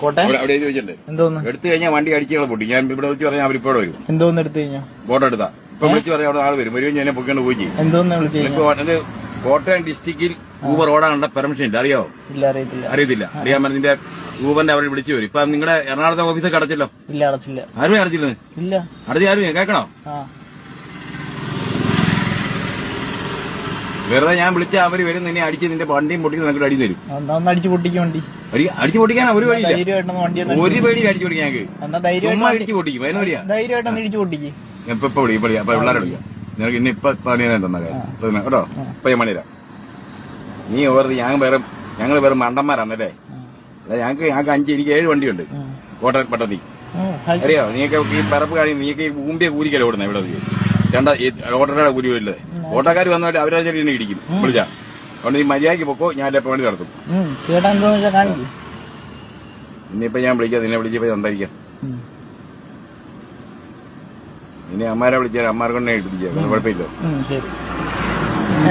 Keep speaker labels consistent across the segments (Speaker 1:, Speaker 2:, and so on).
Speaker 1: അവിടെ എഴുതി വെച്ചിട്ടുണ്ട്.
Speaker 2: എന്തോന്ന്
Speaker 1: എടുത്തു കഴിഞ്ഞാൽ വണ്ടി അടിച്ചുകൾ പൊട്ടി. ഞാൻ ഇവിടെ വിളിച്ച് പറഞ്ഞാൽ അവരിപ്പോഴും വരും.
Speaker 2: എന്തോന്ന് എടുത്തു കഴിഞ്ഞാ
Speaker 1: ഫോട്ടോ എടുത്താ ഇപ്പൊ വിളിച്ച് പറഞ്ഞാൽ അവിടെ ആള് വരും. വരുമ്പോൾ ഞാൻ പൊക്കിക്കൊണ്ട് പോയി ചെയ്യും.
Speaker 2: എന്തോന്ന് വിളിച്ചു?
Speaker 1: കോട്ടയം ഡിസ്ട്രിക്റ്റിൽ ഊബർ ഓടാനുള്ള പെർമിഷൻ ഇല്ല. അറിയാവോ?
Speaker 2: ഇല്ല, അറിയത്തില്ല.
Speaker 1: അറിയാൻ നിന്റെ ഊബറിന്റെ അവർ വിളിച്ചു വരും. ഇപ്പൊ നിങ്ങളുടെ എറണാകുളത്തെ ഓഫീസൊക്കെ അടച്ചല്ലോ?
Speaker 2: ഇല്ല, അടച്ചില്ല.
Speaker 1: ആരും അടച്ചില്ല?
Speaker 2: ഇല്ല,
Speaker 1: അടച്ച് ആരും കേൾക്കണോ? വെറുതെ ഞാൻ വിളിച്ച അവര് വരും, നിന്നെ അടിച്ച് നിന്റെ വണ്ടിയും പൊട്ടിച്ച് നിനക്ക് അടി തരും.
Speaker 2: അടിച്ചു പൊട്ടിക്കും വണ്ടി.
Speaker 1: അടിച്ചു പൊട്ടിക്കാനാ ഒരു വഴിയില്ല.
Speaker 2: ഒരു
Speaker 1: പേടി അടിച്ചു പൊട്ടിക്കാൻ ഞങ്ങൾക്ക് ചുമ്മാ അടിച്ചു പൊട്ടിക്കും. അതിന് വഴിയാ
Speaker 2: ധൈര്യമായിട്ടൊന്ന് ഇടിച്ചു പൊട്ടിക്കും.
Speaker 1: ഇപ്പൊ വിളിക്കും. അപ്പൊ പിള്ളേരെ വിളിക്കാം. നിനക്ക് ഇന്ന് ഇപ്പൊ പണിയാൻ തന്ന കാര്യം കേട്ടോ. ഇപ്പൊ ഞാൻ പണിതരാം. നീ ഓർത്ത് ഞങ്ങൾ വേറെ മണ്ടന്മാരാന്നല്ലേ? ഞങ്ങൾക്ക് 7 വണ്ടിയുണ്ട് കോട്ടയം പട്ടത്തി. അറിയാവോ? നീയൊക്കെ ഈ പറപ്പ് കാണി നീക്ക് ഈ ഊമ്പിയ കൂലിക്കല്ല ഓടുന്നത്. ഇവിടെ ചേണ്ട ഓട്ടോയുടെ കൂലി വരില്ലേ? ഓട്ടോക്കാർ വന്നിട്ട് അവരെ ചെറിയ ഇടിക്കും വിളിച്ചാ. അതുകൊണ്ട് നീ മര്യാദയ്ക്ക് പൊക്കോ. ഞാൻ എപ്പോ വേണ്ടി നടത്തും. ഇനിയിപ്പോ ഞാൻ വിളിക്കാം. നിന്നെ വിളിച്ചപ്പോ സംസാരിക്കാം. ഇനി അമ്മാരെ വിളിച്ചാൽ അമ്മാരെ കൊണ്ടേ ഇടിപ്പിക്കാം. കുഴപ്പമില്ലോ.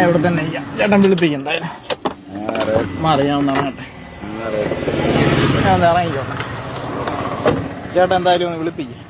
Speaker 2: ഇവിടെ തന്നെ ചേട്ടൻ വിളിപ്പിക്കും. എന്തായാലും മാറി ഞാൻ ഒന്ന് ഇറങ്ങട്ടെ. ഞാൻ ഒന്ന് ഇറങ്ങിക്കോട്ടെ. ചേട്ടൻ എന്തായാലും ഒന്ന് വിളിപ്പിക്കും.